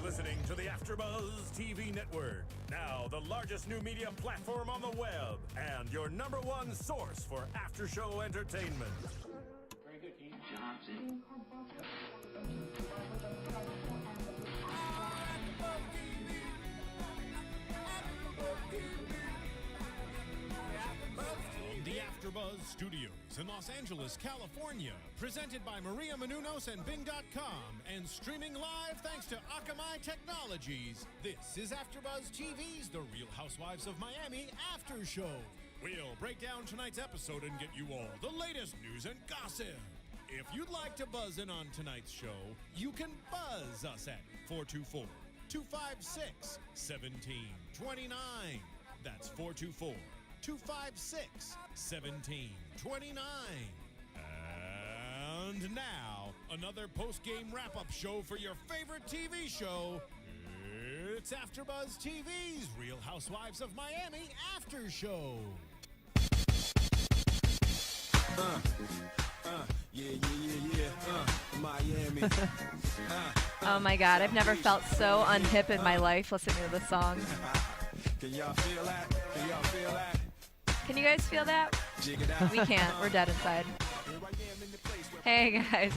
You're listening to the AfterBuzz TV network, now the largest new media platform on the web, and your #1 source for after-show entertainment. Very good, Keith. Johnson. From the AfterBuzz Studios in Los Angeles, California, presented by Maria Menounos and Bing.com, and streaming live thanks to Akamai Technologies. This is AfterBuzz TV's The Real Housewives of Miami After Show. We'll break down tonight's episode and get you all the latest news and gossip. If you'd like to buzz in on tonight's show, you can buzz us at 424-256-1729. That's 424-256-1729. And now, another post-game wrap-up show for your favorite TV show. It's AfterBuzz TV's Real Housewives of Miami After Show. Miami. Oh my God, I've never felt so unhip in my life listening to this song. Can y'all feel that? Can y'all feel that? Can you guys feel that? Jig it out. We can't. We're dead inside. Hey guys.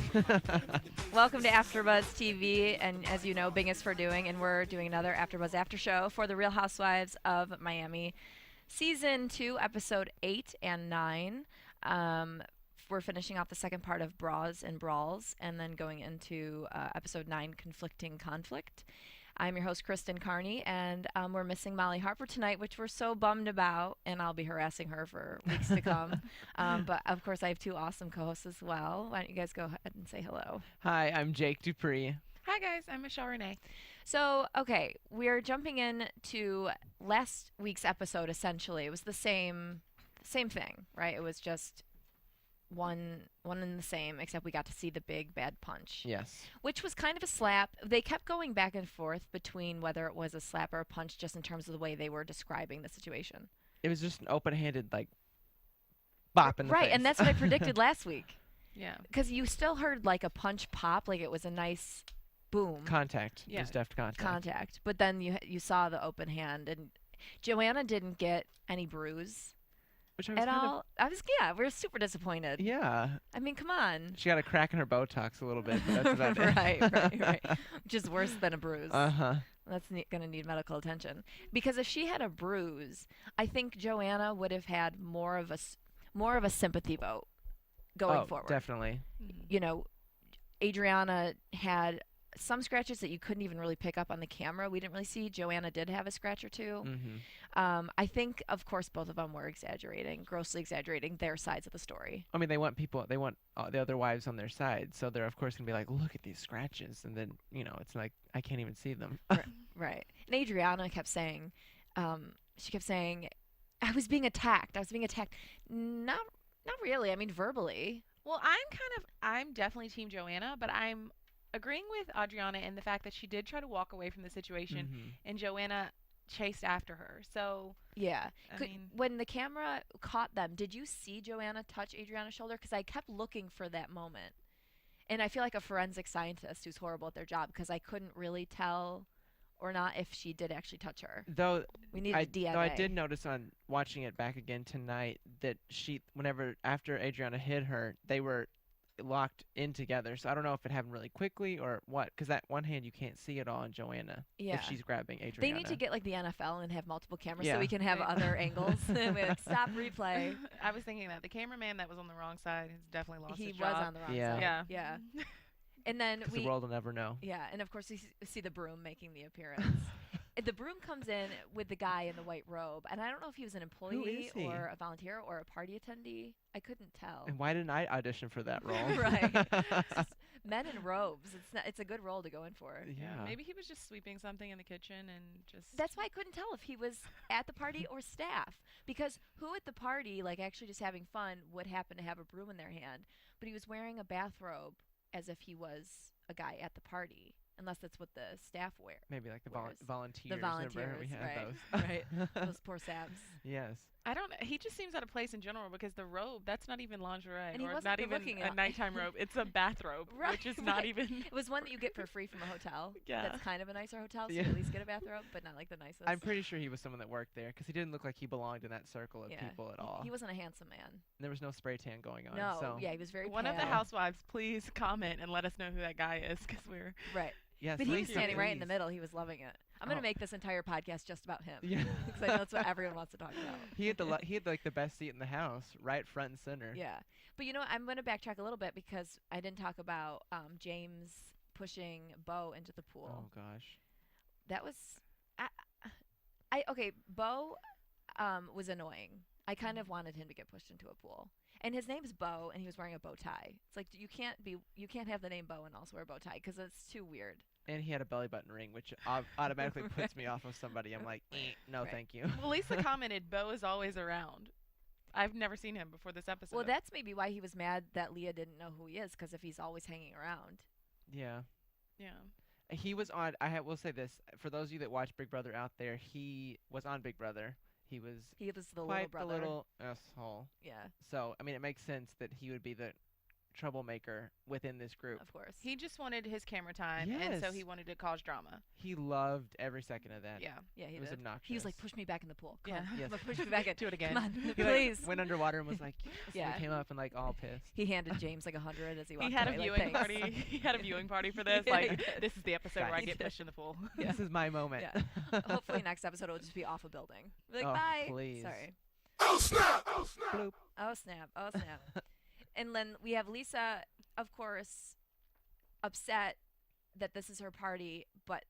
Welcome to AfterBuzz TV, and as you know, Bing is for doing, and we're doing another AfterBuzz After Show for the Real Housewives of Miami, Season 2, Episode 8 and 9. We're finishing off the second part of Brawls and Brawls, and then going into Episode 9, Conflicting Conflict. I'm your host, Kristen Carney, and we're missing Molly Harper tonight, which we're so bummed about, and I'll be harassing her for weeks to come. But, of course, I have two awesome co-hosts as well. Why don't you guys go ahead and say hello? Hi, I'm Jake DuPree. Hi guys, I'm Renee. So, okay, we're jumping in to last week's episode, essentially. It was the same thing, right? It was just one and the same, except we got to see the big bad punch. Yes. Which was kind of a slap. They kept going back and forth between whether it was a slap or a punch, just in terms of the way they were describing the situation. It was just an open-handed, bop in the right, face. and that's what I predicted last week. Yeah. Because you still heard like a punch pop, like it was a nice boom. Contact. Yeah. Just deft contact. But then you saw the open hand, and Joanna didn't get any bruise. Which I was at all. We're super disappointed. Yeah. I mean, come on. She got a crack in her Botox a little bit, but that's about it. right. Which is worse than a bruise. Uh-huh. That's going to need medical attention. Because if she had a bruise, I think Joanna would have had more of a sympathy vote going forward. Definitely. You know, Adriana had some scratches that you couldn't even really pick up on the camera. We didn't really see. Joanna did have a scratch or two. Mm-hmm. I think, of course, both of them were grossly exaggerating their sides of the story. I mean, they want the other wives on their side, so they're, of course, going to be like, look at these scratches. And then, it's like, I can't even see them. Right. And Adriana kept saying, I was being attacked. Not really. I mean, verbally. Well, I'm definitely Team Joanna, but I'm agreeing with Adriana in the fact that she did try to walk away from the situation, and Joanna chased after her. So yeah, I mean, when the camera caught them, did you see Joanna touch Adriana's shoulder? Because I kept looking for that moment, and I feel like a forensic scientist who's horrible at their job, because I couldn't really tell or not if she did actually touch her. Though we needed DNA. Though I did notice on watching it back again tonight that after Adriana hit her, they were locked in together. So I don't know if it happened really quickly or what, because that one hand you can't see at all in Joanna if she's grabbing Adriana. They need to get like the NFL and have multiple cameras so we can have other angles. Stop replay. I was thinking that the cameraman that was on the wrong side has definitely lost his job. He was on the wrong side. Yeah. And then the world will never know. Yeah, and of course we see the broom making the appearance. The broom comes in with the guy in the white robe, and I don't know if he was an employee or a volunteer or a party attendee. I couldn't tell. And why didn't I audition for that role? Right. Men in robes. It's a good role to go in for. Yeah. Maybe he was just sweeping something in the kitchen and just... That's why I couldn't tell if he was at the party or staff. Because who at the party, like actually just having fun, would happen to have a broom in their hand? But he was wearing a bathrobe as if he was a guy at the party. unless that's what the staff wear. Maybe like the Wears. volunteers. The volunteers, Remember we had right? those. Right. Those poor saps. Yes. I don't. He just seems out of place in general because the robe, that's not even lingerie And he or wasn't not good even looking a at- nighttime robe. It's a bathrobe, Right, which is not right. even. It was one that you get for free from a hotel. Yeah. That's kind of a nicer hotel, so Yeah. you at least get a bathrobe, but not like the nicest. I'm pretty sure he was someone that worked there because he didn't look like he belonged in that circle of Yeah. people at all. He wasn't a handsome man. There was no spray tan going on. No. So. Yeah, he was very One of the pale. housewives, please comment and let us know who that guy is because we're. Right. Yes, But he was Lisa, standing right in the please. middle. He was loving it. I'm going Oh. to make this entire podcast just about him. Yeah. Because I know that's what everyone wants to talk about. He had he had like the best seat in the house, right front and center. Yeah. But you know, I'm going to backtrack a little bit because I didn't talk about James pushing Beau into the pool. Oh gosh. That was, okay, Beau was annoying. I kind of wanted him to get pushed into a pool. And his name's Beau, and he was wearing a bow tie. It's like you can't have the name Beau and also wear a bow tie because it's too weird. And he had a belly button ring, which automatically puts me off of somebody. I'm like, no, Right. thank you. Well, Lisa commented, Beau is always around. I've never seen him before this episode. Well, that's maybe why he was mad that Leah didn't know who he is, because if he's always hanging around. Yeah. Yeah. He was on. Will say this for those of you that watch Big Brother out there. He was on Big Brother. He was He was the little quite brother. the little asshole. Yeah, So I mean, it makes sense that he would be the troublemaker within this group. of course. He just wanted his camera time, and so Yes. he wanted to cause drama. He loved every second of that. Yeah. Yeah, he It was did. obnoxious. He was like, push me back in the pool. Come Yeah. on. Yes. Come on, push me back in. Do it again. Come on, He like, please. went underwater and was like, yes. Yeah. And he came up and like all pissed. He handed James like 100 as he walked He had a away. viewing like, "Thanks." party. He had a viewing party for this. Yeah, he Like, did. this is the episode where I Guys. get pushed in the pool. Yeah. This is my moment. Yeah. Hopefully next episode will just be off a building. Be like, Oh, bye. please. Sorry. Oh snap! Oh snap! Bloop. Oh snap! Oh snap! And then we have Lisa, of course, upset that this is her party, but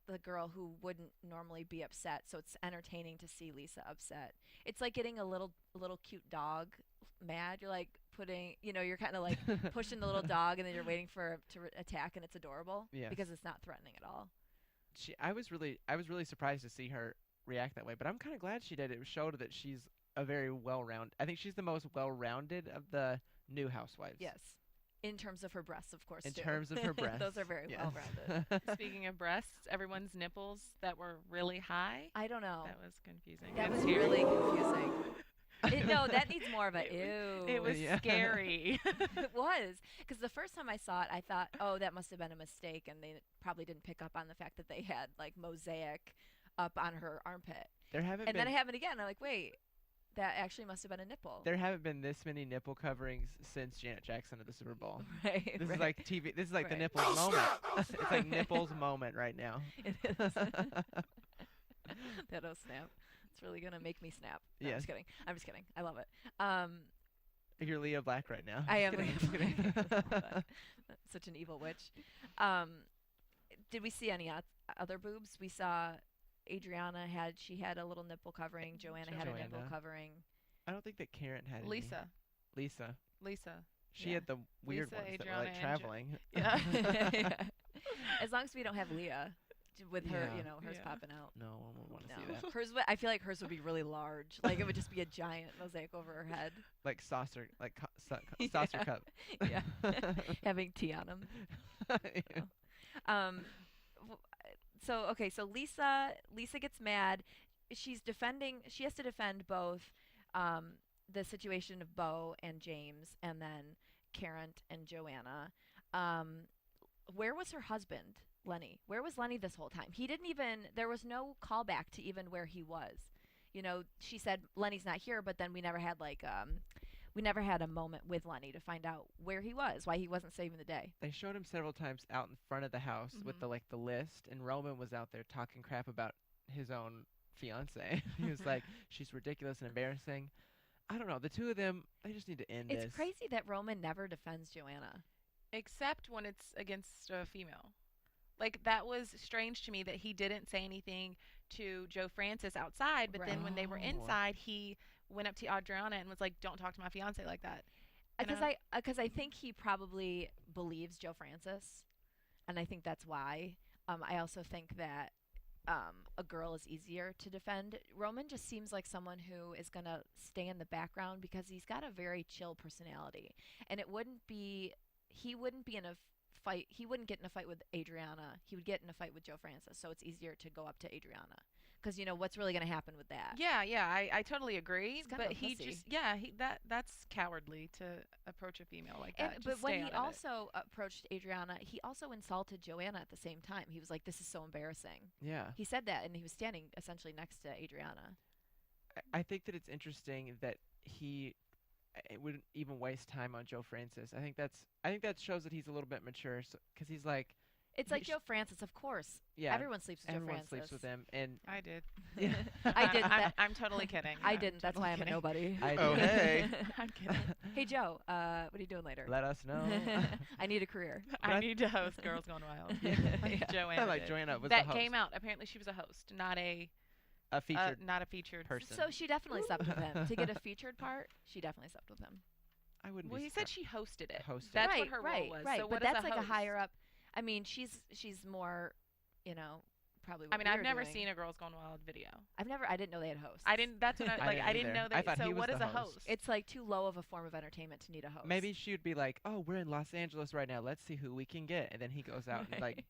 the girl who wouldn't normally be upset. So it's entertaining to see Lisa upset. It's like getting a little cute dog mad. You're like you're kind of like pushing the little dog, and then you're waiting for it to attack, and it's adorable Yes. because it's not threatening at all. I was really surprised to see her react that way, but I'm kind of glad she did. It showed that she's a very I think she's the most well-rounded of the new housewives. Yes. In terms of her breasts, of course. In too. terms of her breasts. Those are very yes. well-rounded. Speaking of breasts, everyone's nipples that were really high. I don't know. That was confusing. That It's was here. really confusing. No, that needs more of a ew. It was Yeah. scary. It was. Because the first time I saw it, I thought, oh, that must have been a mistake. And they probably didn't pick up on the fact that they had, like, mosaic up on her armpit. There haven't And been then it happened again. I'm like, wait, that actually must have been a nipple. there haven't been this many nipple coverings since Janet Jackson at the Super Bowl. Right. This right. is like TV. This is like the Right. nipples moment. It's like nipples moment right now. It is. That'll snap. It's really going to make me snap. No, I'm Yes. just kidding. I'm just kidding. I love it. You're Leah Black right now. I am. Just kidding. Such an evil witch. Did we see any other boobs? We saw Adriana had a little nipple covering. Joanna had a nipple Joanna. covering. I don't think that Karent had any. Lisa. Lisa. Yeah. She had the weird Lisa, ones that were Adriana, like and traveling. Yeah. Yeah. As long as we don't have Leah with her, Yeah. hers Yeah. popping out. No one would want to see No, that. hers. I feel like hers would be really large. Like it would just be a giant mosaic over her head. Like saucer, like saucer Yeah. cup. Yeah, having tea on them. So Lisa gets mad. She has to defend both the situation of Beau and James, and then Karent and Joanna. Where was her husband, Lenny? Where was Lenny this whole time? There was no callback to even where he was. She said Lenny's not here, but then we never had a moment with Lenny to find out where he was, why he wasn't saving the day. They showed him several times out in front of the house with Mhm. the list, and Roman was out there talking crap about his own fiance. He was like, "She's ridiculous and embarrassing." I don't know. The two of them, they just need to end this. It's crazy that Roman never defends Joanna. Except when it's against a female. Like, that was strange to me that he didn't say anything to Joe Francis outside, but then when they were Oh. inside, he went up to Adriana and was like, don't talk to my fiance like that. And Because I think he probably believes Joe Francis, and I think that's why. I also think that a girl is easier to defend. Roman just seems like someone who is going to stay in the background because he's got a very chill personality, and he wouldn't be in a fight. He wouldn't get in a fight with Adriana. He would get in a fight with Joe Francis. So it's easier to go up to Adriana. Because, what's really going to happen with that? Yeah, I totally agree. It's kind But of he pussy. just, that's cowardly to approach a female like that. But Just when stay he out of it. also approached Adriana, he also insulted Joanna at the same time. He was like, this is so embarrassing. Yeah. He said that, and he was standing essentially next to Adriana. I think that it's interesting that he wouldn't even waste time on Joe Francis. I think that shows that he's a little bit mature. Because he's like, It's like Joe Francis, of course. yeah, Everyone sleeps with Joe everyone Francis. sleeps with him, and I did. yeah, I didn't. I'm totally kidding. I I'm didn't. That's totally why I'm a kidding. nobody. I Oh, do. hey. I'm kidding. Hey, Joe, what are you doing later? Let us know. I need a career. I need to host Girls Gone Wild. Like Yeah. Joanna Like did. Joanna was that the host. came out. Apparently, she was a host, not a featured person. So she definitely slept with him. To get a featured part, she definitely slept with him. I wouldn't. Well, be he said surprised. she hosted it. Hosted. That's right, what her right, role was. right. So but what is that's like host? a higher up. I mean, she's more, probably. What I mean, we I've were never doing. seen a Girls Gone Wild video. I didn't know they had hosts. I didn't. That's what I I didn't didn't know either. that. I thought So he was what is the a host. host? It's like too low of a form of entertainment to need a host. Maybe she would be like, "Oh, we're in Los Angeles right now. Let's see who we can get," and then he goes out and like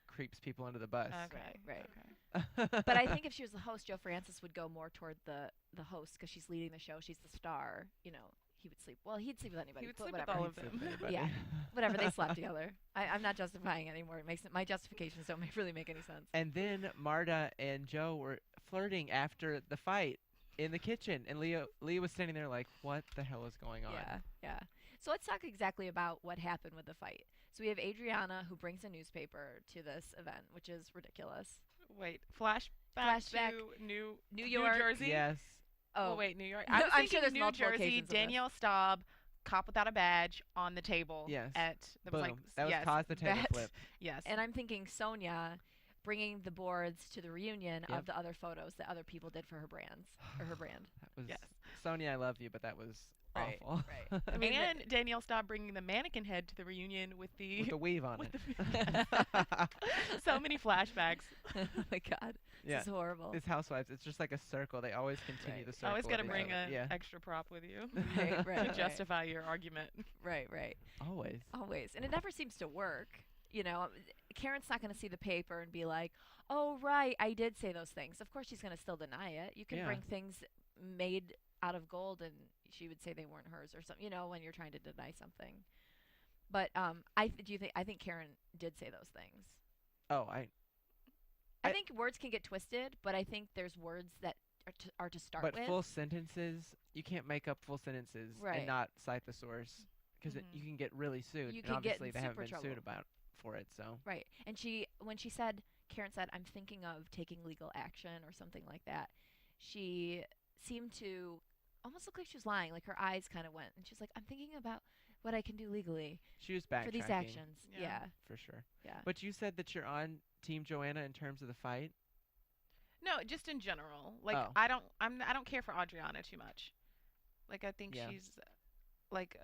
creeps people under the bus. Okay. Right. Okay. But I think if she was the host, Joe Francis would go more toward the host because she's leading the show. She's the star. He would sleep. Well, he'd sleep with anybody. He would but sleep with whatever. all of them. Yeah. Whatever. They slept together. I'm not justifying anymore. My justifications don't really make any sense. And then Marta and Joe were flirting after the fight in the kitchen, and Leah was standing there like, "What the hell is going on?" Yeah. So let's talk exactly about what happened with the fight. So we have Adriana who brings a newspaper to this event, which is ridiculous. Wait. Flashback Flashback. to New York. New Jersey. Yes. Oh, Oh wait, New York. No, I was I'm sure thinking there's New multiple Jersey. occasions of this. Danielle Staub, cop without a badge, on the table. Yes. That was Boom. like That was yes, caused the table that- flip. Yes. and I'm thinking Sonia bringing the boards to the reunion Yep. of the other photos that other people did for her brands or her brand. That was Yes. Sonia, I love you, but that was Right, awful. right. I mean, and Danielle Staub bringing the mannequin head to the reunion with the With the weave on with it. so many flashbacks. oh my God, Yeah. this is horrible. It's Housewives. It's just like a circle. They always continue Right. the circle. Always got to of each bring other. an Yeah. extra prop with you Right, right, to right. justify your argument. Right. Always. Always, and it never seems to work. Karent's not going to see the paper and be like, "Oh, right, I did say those things." Of course, she's going to still deny it. You can Yeah. bring things made out of gold, and she would say they weren't hers or something. When you're trying to deny something. But I think Karent did say those things. Oh, I I- think words can get twisted, but I think there's words that are to start but with. full sentences, you can't make up full sentences Right. and not cite the source because Mhm. you can get really sued. You and can get obviously in they haven't super been trouble. sued about for it. So Right. And when Karent said, "I'm thinking of taking legal action" or something like that, she seemed to almost look like she was lying. Like her eyes kind of went, and she's like, "I'm thinking about what I can do legally she was backtracking for these actions." Yeah. Yeah. for sure. Yeah. But you said that you're on Team Joanna in terms of the fight. No, just in general. Like Oh. I don't care for Adriana too much. Like I think Yeah. she's like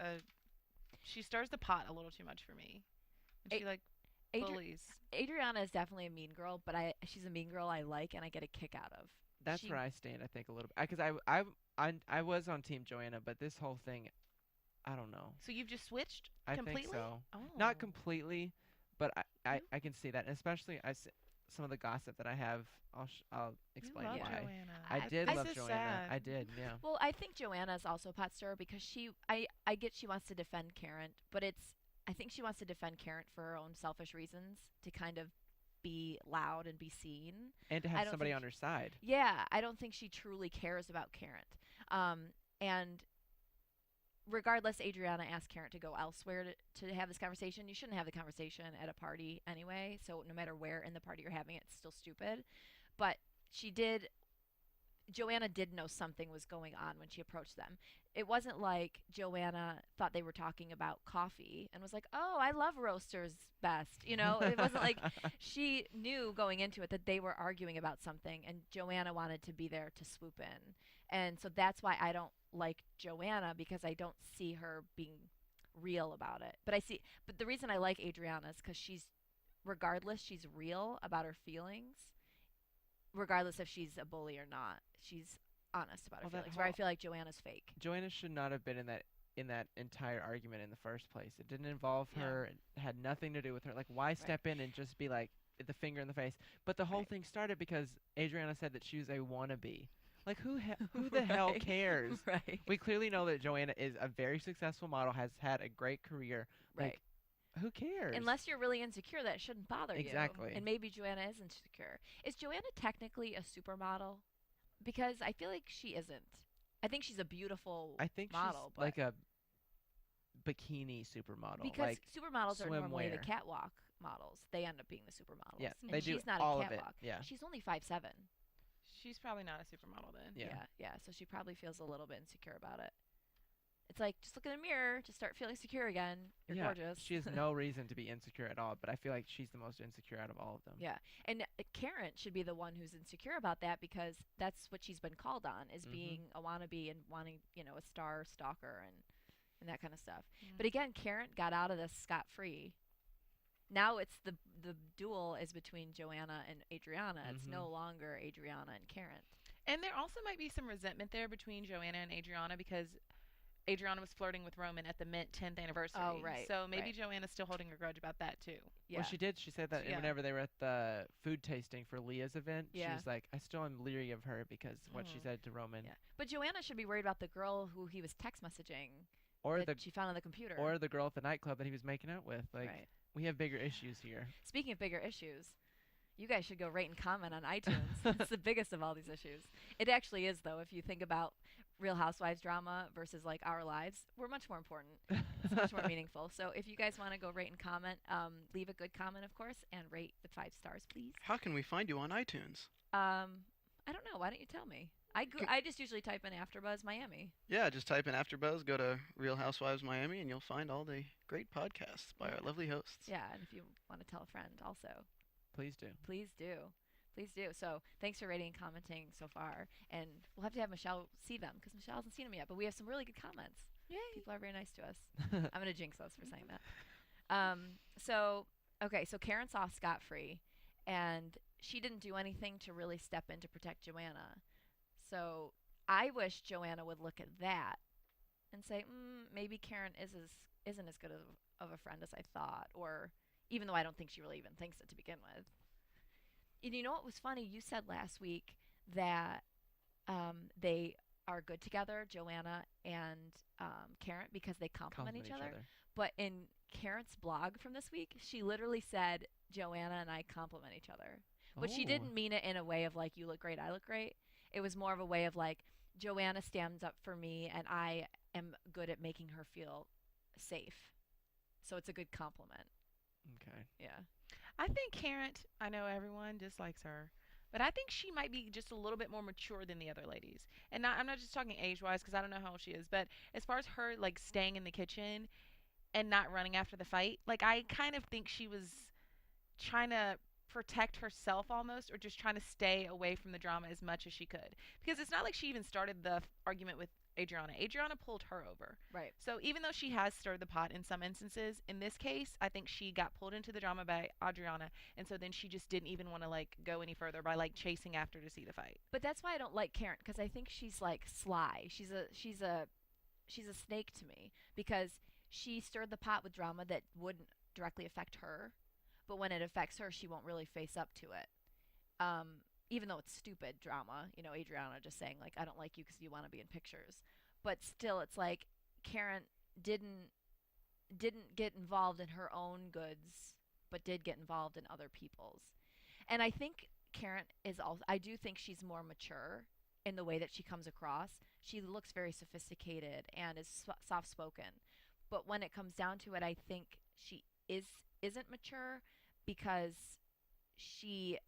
she stirs the pot a little too much for me. And she like bullies. Adriana is definitely a mean girl, but she's a mean girl I like and I get a kick out of. That's She- where I stand. I think a little bit because I was on Team Joanna, but this whole thing, I don't know. So you've just switched I completely? think so. Oh. Not completely, but I can see that, and especially some of the gossip that I have. I'll You explain love why. Joanna. I did This love is Joanna. sad. I did, yeah. Well, I think Joanna is also a pot stirrer because I get she wants to defend Karent, but I think she wants to defend Karent for her own selfish reasons to kind of be loud and be seen. And to I have don't somebody think on her side. Yeah, I don't think she truly cares about Karent. And regardless, Adriana asked Karent to go elsewhere to have this conversation. You shouldn't have the conversation at a party anyway, so no matter where in the party you're having it, it's still stupid. But Joanna did know something was going on when she approached them. It wasn't like Joanna thought they were talking about coffee and was like, "Oh, I love Roasters best." It wasn't like she knew going into it that they were arguing about something, and Joanna wanted to be there to swoop in. And so that's why I don't like Joanna, because I don't see her being real about it. But the reason I like Adriana is because regardless, she's real about her feelings. Regardless if she's a bully or not, she's honest about her Well, that feelings. Where I whole- feel like Joanna's fake. Joanna should not have been in that in that entire argument in the first place. It didn't involve Yeah. her. It had nothing to do with her. Like, why step in and just be like the finger in the face? But the whole thing started because Adriana said that she was a wannabe. Like, who the hell cares? Right. We clearly know that Joanna is a very successful model, has had a great career. Right. Like, who cares? Unless you're really insecure, that shouldn't bother you. Exactly. And maybe Joanna is insecure. Is Joanna technically a supermodel? Because I feel like she isn't. I think she's a beautiful I think model. she's like a bikini supermodel. Because like supermodels are normally the swimwear. catwalk models. They end up being the supermodels. Yeah, and they do she's not all a of it. catwalk. Yeah. She's only 5'7". She's probably not a supermodel then. Yeah. So she probably feels a little bit insecure about it. It's like, just look in the mirror, just start feeling secure again. You're gorgeous. She has no reason to be insecure at all, but I feel like she's the most insecure out of all of them. Yeah. And Karent should be the one who's insecure about that, because that's what she's been called on, is being a wannabe and wanting, a star stalker and that kind of stuff. Yeah. But again, Karent got out of this scot-free. Now it's the duel is between Joanna and Adriana. It's no longer Adriana and Karent. And there also might be some resentment there between Joanna and Adriana, because Adriana was flirting with Roman at the Mint 10th anniversary. Oh, right. So maybe right. Joanna's still holding a grudge about that, too. Yeah. Well, she did. She said that Yeah. whenever they were at the food tasting for Leah's event, she Yeah. was like, I still am leery of her because what she said to Roman. Yeah. But Joanna should be worried about the girl who he was text messaging Or that the she found on the computer. or the girl at the nightclub that he was making out with. Like, right. we have bigger issues here. Speaking of bigger issues, you guys should go rate and comment on iTunes. It's the biggest of all these issues. It actually is, though. If you think about Real Housewives drama versus like our lives, we're much more important. It's much more meaningful. So if you guys want to go rate and comment, leave a good comment, of course, and rate the 5 stars, please. How can we find you on iTunes? I don't know. Why don't you tell me? I just usually type in AfterBuzz Miami. Yeah, just type in AfterBuzz, go to Real Housewives Miami, and you'll find all the great podcasts by our lovely hosts. Yeah, and if you want to tell a friend also, Please do. please do. Please do. So thanks for rating and commenting so far. And we'll have to have Michelle see them, because Michelle hasn't seen them yet. But we have some really good comments. Yay. People are very nice to us. I'm going to jinx us for saying that. So Karent's off scot-free, and she didn't do anything to really step in to protect Joanna. So I wish Joanna would look at that and say, maybe Karent isn't as good of a friend as I thought, or even though I don't think she really even thinks it to begin with. And you know what was funny? You said last week that they are good together, Joanna and Karent, because they compliment each other. But in Karent's blog from this week, she literally said, Joanna and I compliment each other. But she didn't mean it in a way of like, you look great, I look great. It was more of a way of like, Joanna stands up for me and I am good at making her feel safe. So it's a good compliment. Okay. Yeah. I think Karent, I know everyone dislikes her, but I think she might be just a little bit more mature than the other ladies. And I'm not just talking age-wise, because I don't know how old she is, but as far as her like staying in the kitchen and not running after the fight, like I kind of think she was trying to protect herself almost, or just trying to stay away from the drama as much as she could, because it's not like she even started the argument with Adriana. Adriana pulled her over. Right. So even though she has stirred the pot in some instances, in this case, I think she got pulled into the drama by Adriana, and so then she just didn't even want to like go any further by like chasing after to see the fight. But that's why I don't like Karent, because I think she's like sly. She's a snake to me, because she stirred the pot with drama that wouldn't directly affect her, but when it affects her, she won't really face up to it. Even though it's stupid drama, Adriana just saying like, I don't like you because you want to be in pictures. But still, it's like Karent didn't get involved in her own goods, but did get involved in other people's. And I think Karent is also, I do think she's more mature in the way that she comes across. She looks very sophisticated and is soft-spoken. But when it comes down to it, I think she isn't mature, because she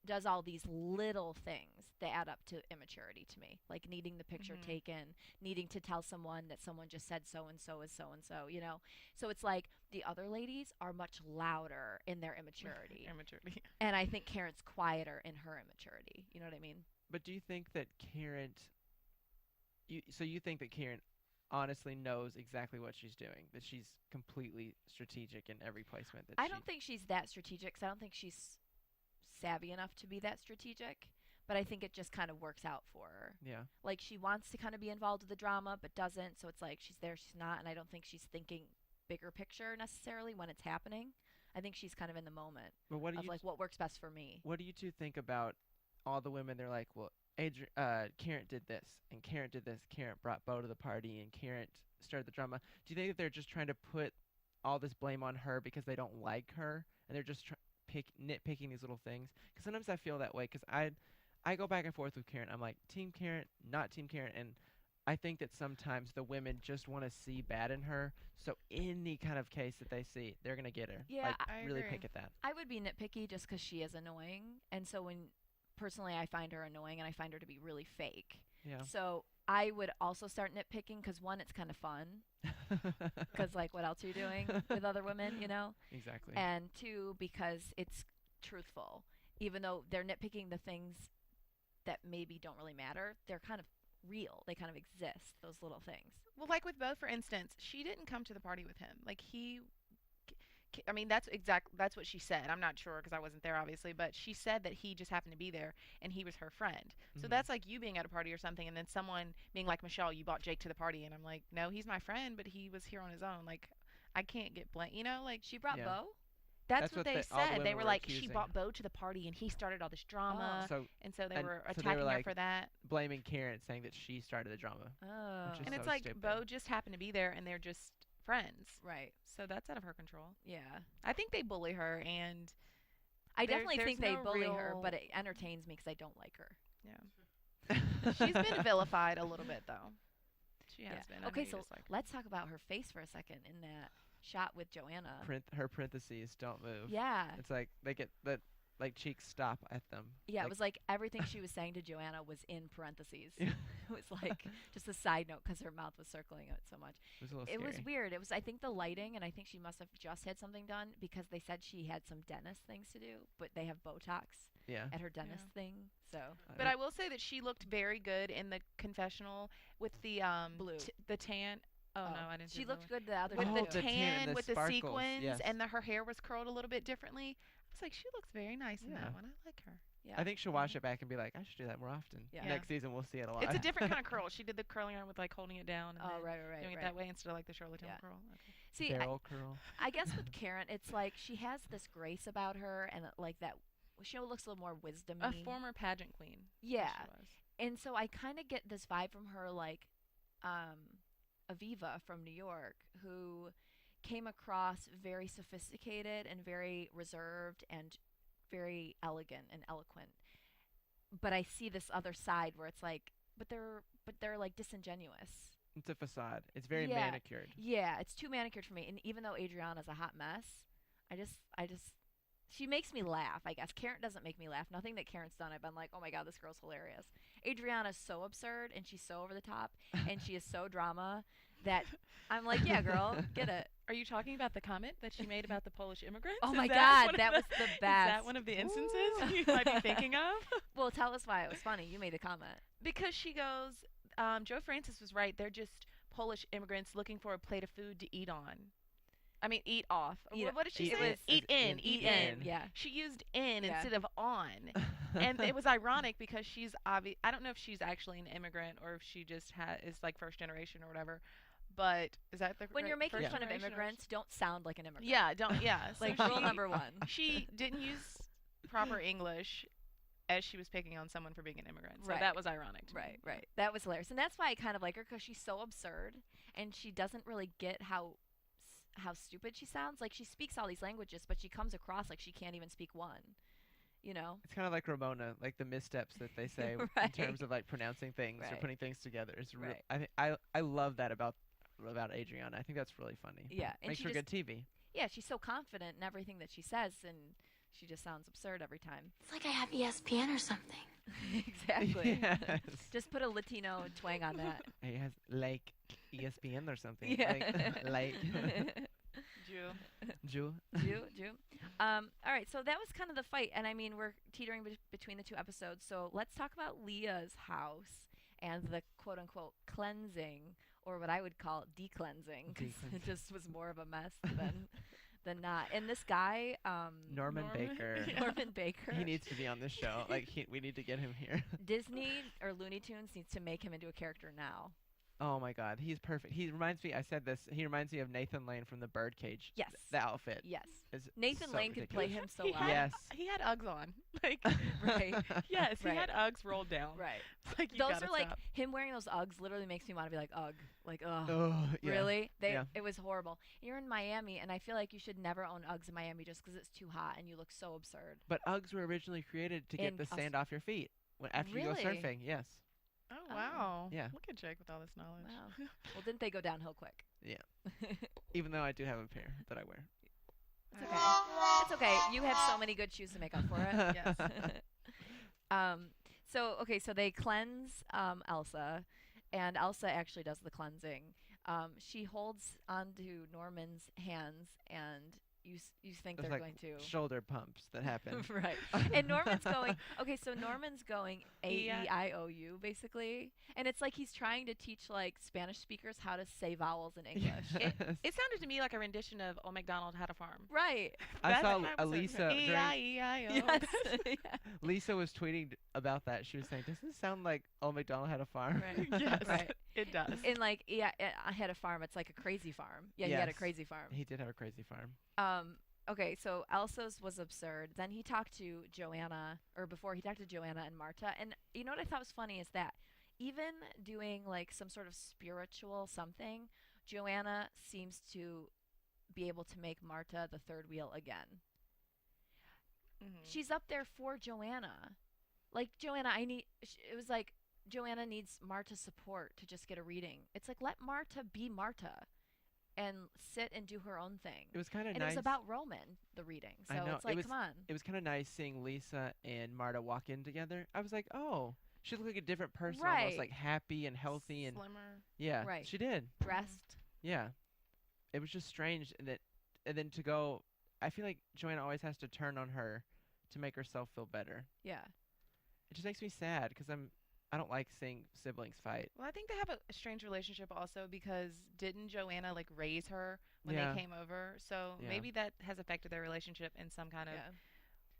does all these little things that add up to immaturity to me, like needing the picture taken, needing to tell someone that someone just said so-and-so is so-and-so, So it's like the other ladies are much louder in their immaturity. And I think Karent's quieter in her immaturity. You know what I mean? But do you think that Karent, you think that Karent honestly knows exactly what she's doing, that she's completely strategic in every placement that I don't think she's that strategic, because I don't think she's savvy enough to be that strategic. but I think it just kind of works out for her. Yeah. Like, she wants to kind of be involved with the drama, but doesn't. So it's like she's there, she's not. And I don't think she's thinking bigger picture necessarily when it's happening. I think she's kind of in the moment But what do of you like what works best for me. what do you two think about all the women? They're like, well, Karent did this, and Karent did this. Karent brought Beau to the party, and Karent started the drama. Do you think that they're just trying to put all this blame on her because they don't like her, and they're just nitpicking these little things? Because sometimes I feel that way. Because I go back and forth with Karent. I'm like Team Karent, not Team Karent, and I think that sometimes the women just want to see bad in her. So any kind of case that they see, they're gonna get her. Yeah, like, I really agree. pick at that. I would be nitpicky just because she is annoying. And so personally, I find her annoying and I find her to be really fake. Yeah. So I would also start nitpicking because, one, it's kind of fun. Because, like, what else are you doing with other women, you know? Exactly. And two, because it's truthful. Even though they're nitpicking the things that maybe don't really matter, they're kind of real. They kind of exist, those little things. Well, like with Beau, for instance, she didn't come to the party with him. Like I mean, that's what she said. I'm not sure because I wasn't there, obviously, but she said that he just happened to be there and he was her friend. So Mhm. that's like you being at a party or something, and then someone being like, Michelle, you brought Jake to the party, and I'm like, no, he's my friend, but he was here on his own. Like, I can't get blamed. You know, like She brought Yeah. Beau? that's what what they all the said. They women were were like, she accusing. brought Beau to the party and he started all this drama, So and so they and were so they attacking were her like, for that. blaming Karent, saying that she started the drama. Oh. Which is And it's so like stupid. Beau just happened to be there, and they're just friends. Right. So that's out of her control. Yeah. I think they bully her, and I There- definitely there's think they no bully her, real- but it entertains me because I don't like her. she's been vilified a little bit, though. She has been. I know Okay, you so dislike her. let's talk about her face for a second in that shot with Joanna. Her parentheses don't move. Yeah. It's like they get the like cheeks stop at them. Yeah, like, it was like everything she was saying to Joanna was in parentheses. Yeah. It was like just a side note because her mouth was circling it so much. it was a little It was scary. weird. It was, I think, the lighting, and I think she must have just had something done because they said she had some dentist things to do, but they have Botox Yeah. at her dentist thing. So But I will say that she looked very good in the confessional with the Blue. the tan. Oh, no, I didn't. She do the looked blue one. good the other With Oh, the day. the tan tan, and the with the sparkles, sequins, yes. and her hair was curled a little bit differently. I was like, she looks very nice in Yeah. that one. I like her. Yeah. I think she'll watch it back and be like, I should do that more often. Yeah. Yeah. Next season we'll see it a lot. It's a different kind of curl. She did the curling iron with like holding it down and Oh, then right. doing it that way instead of like the Charlotte Tilbury Yeah. curl. Okay. See, barrel curl. I guess with Karent, it's like she has this grace about her, and like that. She looks a little more wisdom-y. A former pageant queen. is what Yeah. she was. And so I kind of get this vibe from her, like Aviva from New York, who came across very sophisticated and very reserved and very elegant and eloquent. But I see this other side where it's like, but they're like disingenuous. It's a facade. It's very Yeah. manicured. Yeah, it's too manicured for me. And even though Adriana's a hot mess, I just she makes me laugh, I guess. Karent doesn't make me laugh. Nothing that Karent's done, I've been like, oh my God, this girl's hilarious. Adriana's so absurd, and she's so over the top, and she is so drama that I'm like, yeah, girl, get it. Are you talking about the comment that she made about the Polish immigrants? Oh Is my that God, one of that was the Is best. that one of the instances you might be thinking of? Well, tell us why it was funny. You made the comment. Because she goes, Joe Francis was right. They're just Polish immigrants looking for a plate of food to eat on. I mean, eat off. What did she Eat say? in. Eat in. Eat Eat in. in. Yeah. She used in Yeah. instead of on. And it was ironic because she's I don't know if she's actually an immigrant or if she just is like first generation or whatever. But is that the When you're making first fun of generation or- immigrants, don't sound like an immigrant. Yeah, don't. Yeah. So Like, she, rule number one. she didn't use proper English as she was picking on someone for being an immigrant. So Right. that was ironic to me. Right. That was hilarious. And that's why I kind of like her, because she's so absurd, and she doesn't really get how stupid she sounds. Like, she speaks all these languages, but she comes across like she can't even speak one. You know? It's kind of like Ramona, like the missteps that they say in Right. terms of like pronouncing things or Right. putting things together. It's Right. I think I love that about Adriana. I think that's really funny. Yeah, and Makes she for just- good TV. Yeah, she's so confident in everything that she says, and she just sounds absurd every time. It's like I have ESPN or something. Exactly. Yes. Just put a Latino twang on that. It has like ESPN or something. Yeah. Like Jew. Jew. Jew. All right, so that was kind of the fight, and I mean, we're teetering between the two episodes. So let's talk about Leah's house and the quote-unquote cleansing, or what I would call decleansing, because it just was more of a mess than not. And this guy, Norman Baker. Norman Baker. He needs to be on this show. Like, we need to get him here. Disney or Looney Tunes needs to make him into a character now. Oh my God, he's perfect. He reminds me. I said this. He reminds me of Nathan Lane from The Birdcage. Yes. The outfit. Yes. Is Nathan so Lane could play ridiculous. him so He well. had, Yes. He had Uggs on. Like, Right. yes, he Right. had Uggs rolled down. Right. Like, you Those gotta are like stop. him wearing those Uggs. Literally makes me want to be like ugh, like ugh. Oh, yeah. Really? Yeah. It was horrible. You're in Miami, and I feel like you should never own Uggs in Miami just because it's too hot and you look so absurd. But Uggs were originally created to get In the sand off your feet after you go Really? surfing. Yes. Oh, wow. Yeah. Look at Jake with all this knowledge. Wow. Well, didn't they go downhill quick? Yeah. Even though I do have a pair that I wear. It's okay. It's okay. You have so many good shoes to make up for it. Yes. So they cleanse Elsa, and Elsa actually does the cleansing. She holds onto Norman's hands, and you think There's they're like going to shoulder pumps that happen. right. And Norman's going, okay, so Norman's going A-E-I-O-U, basically. And it's like he's trying to teach, like, Spanish speakers how to say vowels in English. It sounded to me like a rendition of Old MacDonald Had a Farm. Right. I saw That was Elisa. during- E-I-E-I-O. Yes. Yeah. Lisa was tweeting about that. She was saying, "Doesn't this sound like Old MacDonald Had a Farm?" Right. Yes, Right. it does. And, like, yeah, I had a farm. It's like a crazy farm. Yeah, he had a Yes. crazy farm. He did have a crazy farm. Okay, so Elsa's was absurd. Then he talked to Joanna, or before he talked to Joanna and Marta. And you know what I thought was funny is that even doing like some sort of spiritual something, Joanna seems to be able to make Marta the third wheel again. Mhm. She's up there for Joanna. Like, Joanna, it was like Joanna needs Marta's support to just get a reading. It's like, let Marta be Marta and sit and do her own thing. It was kind of And nice. it was about Roman, the reading. So I know, it's like, it was, come on. It was kind of nice seeing Lisa and Marta walk in together. I was like, oh, she looked like a different person, Right. almost like happy and healthy and Slimmer. yeah, Right. she did. Dressed. Yeah, it was just strange and then to go. I feel like Joanna always has to turn on her to make herself feel better. Yeah. It just makes me sad because I don't like seeing siblings fight. Well, I think they have a strange relationship also because didn't Joanna like raise her when Yeah. they came over? So Yeah. maybe that has affected their relationship in some kind of Yeah.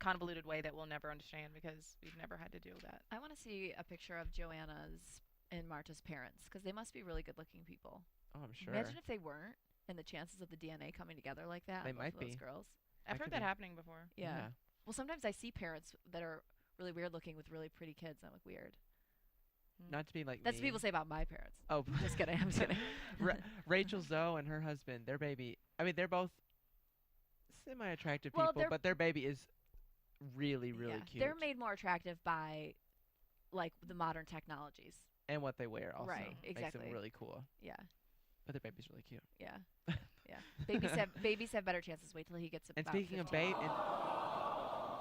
convoluted way that we'll never understand because we've never had to deal with that. I want to see a picture of Joanna's and Marta's parents because they must be really good looking people. Oh, I'm sure. Imagine if they weren't and the chances of the DNA coming together like that. They on both might of those be. girls. I've That heard could that be. happening before. Yeah. Well, sometimes I see parents that are really weird looking with really pretty kids. I'm like, weird. Not to be like That's what me. people say about my parents. Oh, Just kidding. I'm just kidding. Rachel Zoe and her husband, their baby. I mean, they're both semi-attractive Well, people, they're- but their baby is really, really Yeah. cute. They're made more attractive by like the modern technologies. and what they wear also Right, makes exactly. them really cool. Yeah. But their baby's really cute. Yeah. Yeah. Babies have better chances. Wait till he gets And about speaking of 15. baby,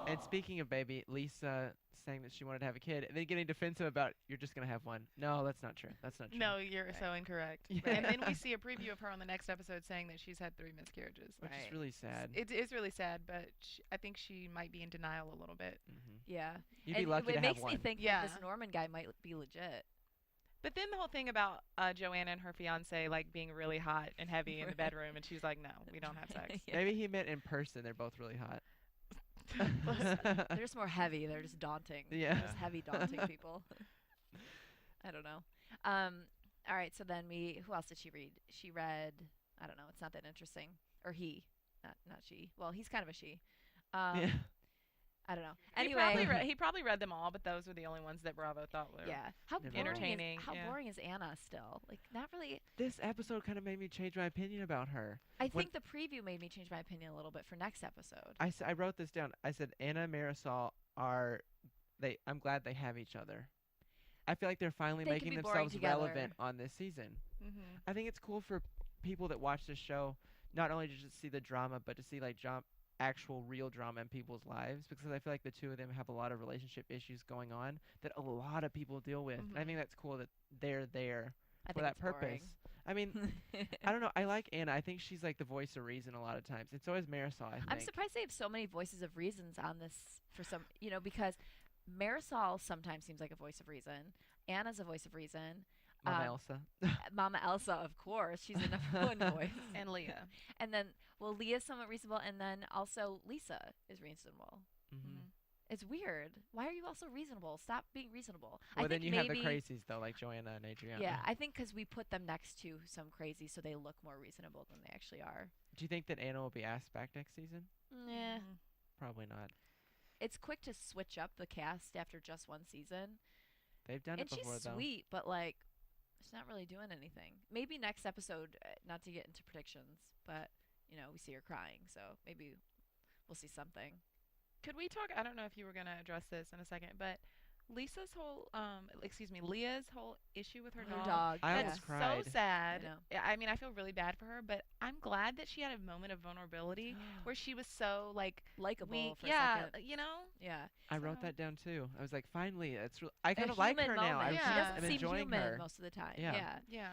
and speaking of baby, Lisa saying that she wanted to have a kid, and then getting defensive about you're just gonna have one. No, that's not true. That's not true. No, you're Right. so incorrect. Yeah. And then we see a preview of her on the next episode saying that she's had 3 miscarriages. Which Right. is really sad. It is really sad, but I think she might be in denial a little bit. Yeah. You'd be And lucky it to have makes one. me think Yeah. that this Norman guy might be legit. But then the whole thing about Joanna and her fiance like being really hot and heavy in the Right. bedroom, and she's like, "No, we don't have sex." Yeah. Maybe he meant in person. They're both really hot. They're just more heavy. They're just daunting. Yeah. They're just heavy, daunting people. I don't know. All right. So then who else did she read? She read, I don't know. It's not that interesting. Or he, not she. Well, he's kind of a she. Yeah. I don't know. He probably read them all, but those were the only ones that Bravo thought were. Yeah. How Yeah, boring entertaining, How yeah. boring is Anna still? Like, not really. This episode kind of made me change my opinion about her. I When- think the preview made me change my opinion a little bit for next episode. I wrote this down. I said Anna and Marysol I'm glad they have each other. I feel like they're finally They can making be boring themselves together. relevant on this season. Mm-hmm. I think it's cool for people that watch this show not only to just see the drama, but to see like actual real drama in people's lives, because I feel like the two of them have a lot of relationship issues going on that a lot of people deal with. And I think that's cool that they're there I for think that it's boring. purpose. I mean, I don't know. I like Anna. I think she's like the voice of reason a lot of times. It's always Marysol, I think. I'm surprised they have so many voices of reasons on this for some, because Marysol sometimes seems like a voice of reason. Anna's a voice of reason. Mama Elsa. Mama Elsa, of course. She's the number one voice. And Leah. And then, well, Leah's somewhat reasonable, and then also Lisa is reasonable. Mm-hmm. It's weird. Why are you also reasonable? Stop being reasonable. Well, I then think you have maybe, the crazies, though, like Joanna and Adriana. Yeah, I think because we put them next to some crazy, so they look more reasonable than they actually are. Do you think that Anna will be asked back next season? Nah. Probably not. It's quick to switch up the cast after just one season. They've done And it before, she's though. sweet, but, like, she's not really doing anything. Maybe next episode, not to get into predictions, but, you know, we see her crying, so maybe we'll see something. Could we talk? I don't know if you were going to address this in a second, but Leah's whole issue with her dog. I That's almost cried. so sad. I know. Yeah, I mean, I feel really bad for her, but I'm glad that she had a moment of vulnerability where she was so like Likeable weak. for a Yeah, second. you know. Yeah. I wrote that down too. I was like, finally, it's I kind A of like her human now. moment. Yeah. She doesn't I'm seem enjoying human her. most of the time. Yeah. Yeah. Yeah.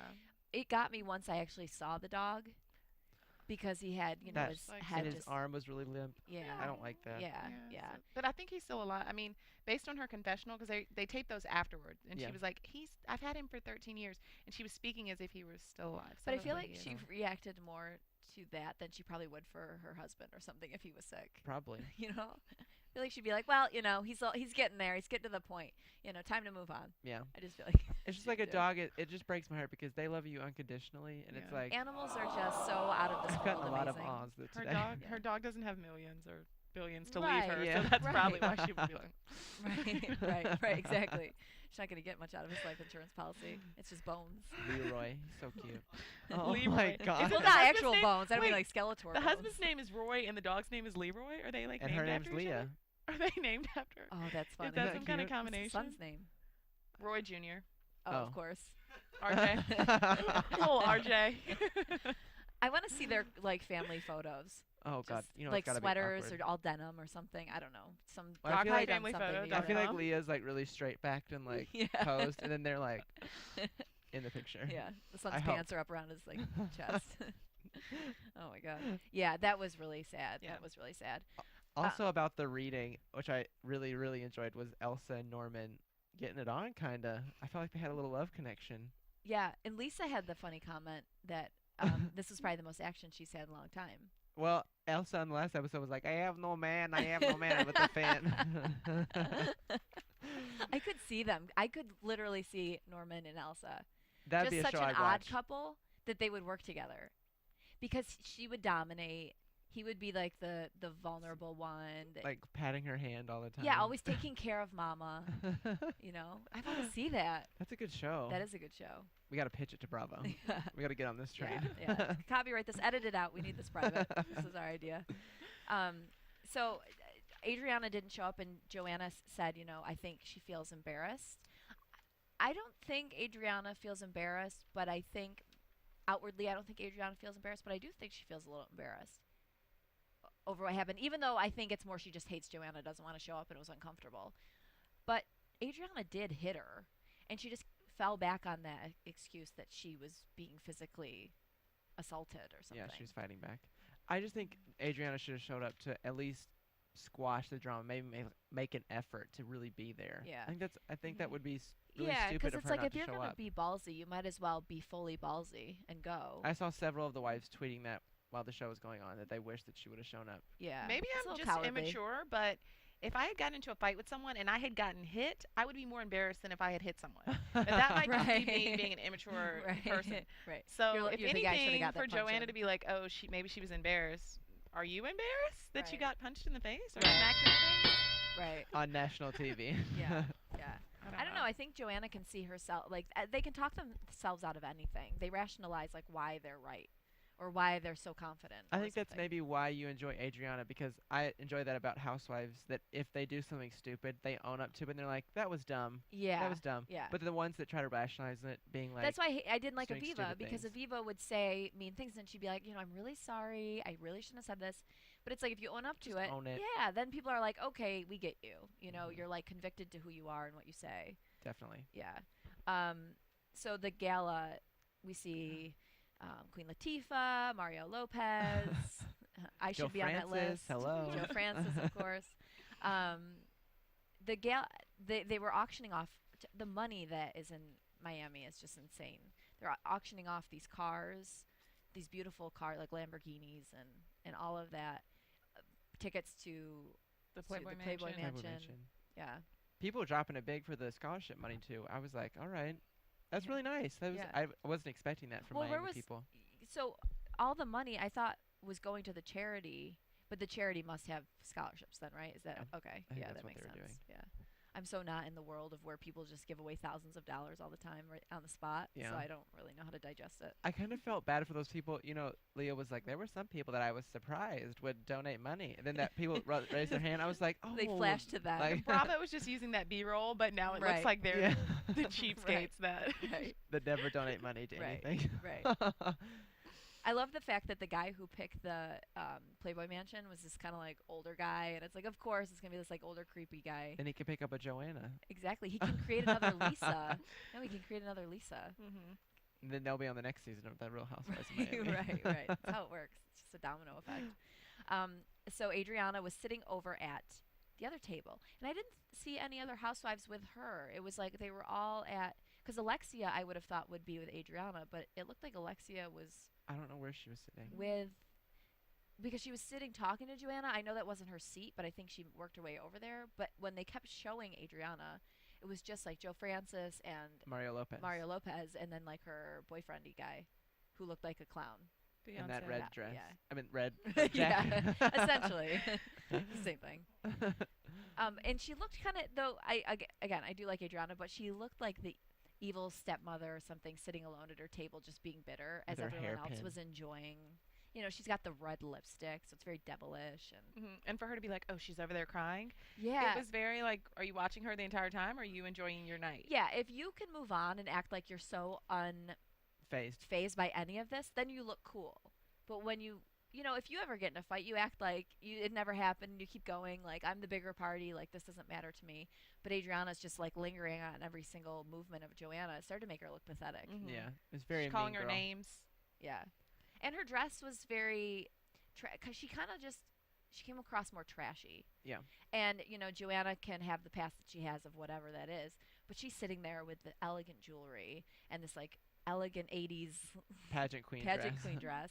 It got me once I actually saw the dog because he had, you know, That- his like, head And his just arm was really limp. yeah. I don't like that. Yeah. so- but I think he's still alive. I mean, based on her confessional, because they taped those afterward, and Yeah. she was like, I've had him for 13 years, and she was speaking as if he was still alive. But I So feel hopefully like he she is. reacted more to that than she probably would for her husband or something if he was sick. Probably. You know? I feel like she'd be like, well, you know, he's getting there. He's getting to the point. You know, time to move on. Yeah. I just feel like It's just she like a did. dog. It just breaks my heart because they love you unconditionally, and it's Yeah. like Animals are just so out of this I've world gotten a lot of amazing. ahs Her today. dog, Yeah. her dog doesn't have millions or billions to Right, leave her, yeah. so that's probably why Right. she would be like, Right, exactly. She's not going to get much out of his life insurance policy. It's just bones. Leroy, he's so cute. Oh Leroy. my Is god. it Well, the not husband's actual name? bones. I don't mean Wait, like Skeletor the bones. husband's name is Roy and the dog's name is Leroy. Are they like And named her name's after each Leah. other? Are they named after? Oh, that's funny. Is that that some kind of cute? What's combination? his son's name? Roy Jr. Oh, Oh. of course. RJ. Little RJ. I want to see their like family photos. Oh god, Just, you know like it's gotta sweaters be awkward. or all denim or something. I don't know. Some Well, I they've feel probably like- done family something photos, together. I feel like .com. Leah's like really straight backed and like Yeah. posed, and then they're like in the picture. Yeah, the son's I hope. pants are up around his like chest. Oh my god. Yeah, that was really sad. Yeah. That was really sad. Also about the reading, which I really enjoyed, was Elsa and Norman getting it on, kinda. I felt like they had a little love connection. Yeah, and Lisa had the funny comment that this was probably the most action she's had in a long time. Well, Elsa on the last episode was like, I have no man with the fan. I could see them. I could literally see Norman and Elsa. That'd Just be a such show an I'd odd watch. couple that they would work together. Because she would dominate. He would be like the vulnerable one. That, Like patting her hand all the time. yeah, always taking care of mama. You know? I want to see that. That's a good show. That is a good show. We gotta pitch it to Bravo. We gotta get on this train. Yeah. Copyright this. Edit it out. We need this private. This is our idea. So Adriana didn't show up, and Joanna said, you know, I think she feels embarrassed. I don't think Adriana feels embarrassed, but I think outwardly, I don't think Adriana feels embarrassed, but I do think she feels a little embarrassed over what happened, even though I think it's more she just hates Joanna, doesn't want to show up, and it was uncomfortable. But Adriana did hit her, and she just fell back on that excuse that she was being physically assaulted or something. Yeah, she was fighting back. I just think Adriana should have showed up to at least squash the drama, maybe make an effort to really be there. Yeah. I think that would be really Yeah, stupid because of it's her like not if to you're show going to up. be ballsy, you might as well be fully ballsy and go. I saw several of the wives tweeting that while the show was going on, that they wish that she would have shown up. Yeah. Maybe It's a I'm little just cowardly. immature, but if I had gotten into a fight with someone and I had gotten hit, I would be more embarrassed than if I had hit someone. But that might just be me Right. being an immature Right. person. Right. So You're- if you're the guy who should've anything, got that for punch Joanna in. to be like, oh, maybe she was embarrassed. Are you embarrassed that you Right. got punched in the face or Right. smacked in the face? Right. On national TV. Yeah. Yeah. I don't know. I think Joanna can see herself, like, they can talk themselves out of anything. They rationalize, like, why they're right or why they're so confident. I or think that's something. maybe why you enjoy Adriana, because I enjoy that about housewives, that if they do something stupid, they own up to it and they're like, that was dumb. Yeah. That was dumb. Yeah. But the ones that try to rationalize it, being like, That's why I didn't like doing Aviva, stupid because things. Aviva would say mean things and she'd be like, you know, I'm really sorry. I really shouldn't have said this. But it's like if you own up to Just it, own it. yeah, then people are like, okay, we get you. You know, Mhm. you're like convicted to who you are and what you say. definitely. Yeah. So the gala, we see Queen Latifah, Mario Lopez. I Joe should be on that Francis, list. hello. Joe Francis, of course. The gala, they were auctioning off the money that is in Miami is just insane. They're auctioning off these cars, these beautiful cars like Lamborghinis and all of that. Tickets to The Playboy the Playboy Mansion. Mansion. Playboy Mansion. Yeah. People dropping it big for the scholarship money too. I was like, all right, that's Yeah. really nice. That was Yeah. I wasn't expecting that from Well, where Miami was people. so all the money I thought was going to the charity, but the charity must have scholarships then, right? Is that Yeah. okay? I think Yeah, that's that what makes they were sense. doing. Yeah. I'm so not in the world of where people just give away thousands of dollars all the time right on the spot, Yeah. so I don't really know how to digest it. I kind of felt bad for those people. You know, Leah was like, there were some people that I was surprised would donate money, and then that people raised their hand. I was like, oh, They flashed to them. like, Bravo was just using that B-roll, but now it Right. looks like they're Yeah. the cheapskates that. Right. that never donate money to Right. anything. Right. I love the fact that the guy who picked the Playboy Mansion was this kind of like older guy, and it's like, of course, it's gonna be this like older creepy guy. And he could pick up a Joanna, Exactly. He can create another Lisa. No, he can create another Lisa. Mm-hmm. and then they'll be on the next season of the Real Housewives of Miami. right. That's how it works. It's just a domino effect. So Adriana was sitting over at the other table, and I didn't see any other housewives with her. It was like they were all at, because Alexia I would have thought would be with Adriana, but it looked like Alexia was I don't know where she was sitting. with, because she was sitting talking to Joanna. I know that wasn't her seat, but I think she worked her way over there. But when they kept showing Adriana, it was just like Joe Francis and Mario Lopez. Mario Lopez, and then like her boyfriendy guy who looked like a clown. in that Beyonce. red Yeah, dress. yeah. I mean, red Yeah, jacket. essentially. Same thing. And she looked kind of, though, again, I do like Adriana, but she looked like the evil stepmother or something, sitting alone at her table just being bitter as With her everyone else hairpin. was enjoying. You know, she's got the red lipstick, so it's very devilish. And And for her to be like, oh, she's over there crying. yeah. It was very like, are you watching her the entire time? Or are you enjoying your night? Yeah, if you can move on and act like you're so Phased. unfazed by any of this, then you look cool. But when you know, if you ever get in a fight, you act like it never happened. You keep going, like, I'm the bigger party, like, this doesn't matter to me. But Adriana's just, like, lingering on every single movement of Joanna. It started to make her look pathetic. Mhm. Yeah, it's very She's calling mean her girl. names. Yeah. And her dress was very, because she kind of just, she came across more trashy. Yeah. And, you know, Joanna can have the past that she has of whatever that is, but she's sitting there with the elegant jewelry and this, like, elegant 80s Pageant queen pageant dress. queen dress.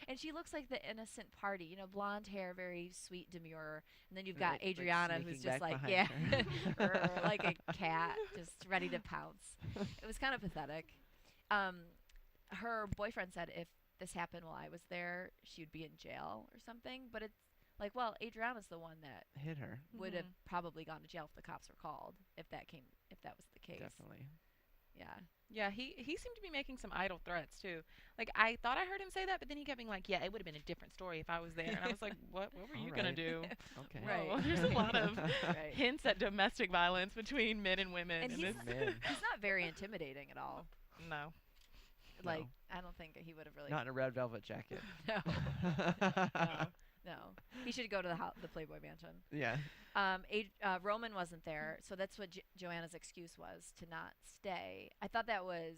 And she looks like the innocent party, you know, blonde hair, very sweet, demure. And then you've got Like Adriana, who's sneaking just back like, behind yeah, her. or like a cat, just ready to pounce. It was kind of pathetic. Her boyfriend said if this happened while I was there, she would be in jail or something. But it's like, well, Adriana's the one that Hit her. would have Mhm. probably gone to jail if the cops were called, if that was the case. Definitely. Yeah. Yeah, he seemed to be making some idle threats too. Like I thought I heard him say that, but then he kept being like, "Yeah, it would have been a different story if I was there." And I was like, "What? What were you gonna Alright. do?" Okay. Right. Whoa, there's a lot of Right. hints at domestic violence between men and women. And in he's this. Man. He's not very intimidating at all. No. Like, No. I don't think he would have really. Not in a red velvet jacket. No. No. He should go to the Playboy Mansion. Yeah. Roman wasn't there, so that's what Joanna's excuse was to not stay. I thought that was.